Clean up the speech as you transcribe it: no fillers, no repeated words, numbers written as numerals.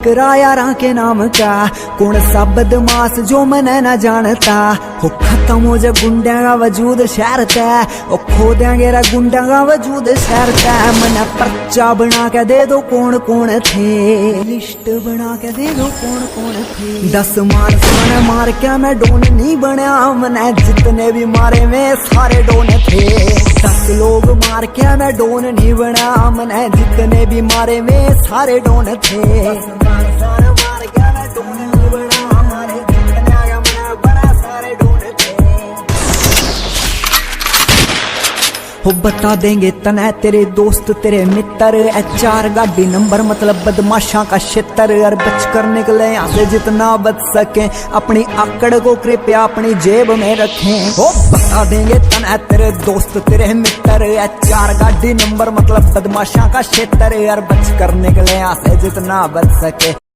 यारा के नाम का कौन सा बदमाश जो मैंने न जानता हो खत्म हो जा गुंडा का वजूद शहर तय ओ खो देंगे रा गुंडा का वजूद शहर तय मैंने पर्चा बना के दे दो कौन कौन थे लिस्ट बना के दे दो कौन कौन थे 10 मार के मैं डोन नहीं बनया मैंने जितने भी मारे में सारे डोन थे 10 लोग मार के मैं डोन नहीं बना मैंने जितने भी मारे में सारे डोन थे मार के मैं डोन नहीं बना हमारे जितने आया मैं बड़ा सारे डोन थे हो बता देंगे तने तेरे दोस्त तेरे मित्र HR गाड़ी नंबर मतलब बदमाशा का क्षेत्र और बच कर निकले यहाँ से जितना बच सके अपनी आकड़ को कृपया अपनी जेब में रखें हो बता देंगे तने तेरे दोस्त तेरे मित्र HR गाड़ी नंबर मतलब बदमाशा का क्षेत्र और बच कर निकले यहाँ से जितना बच सके।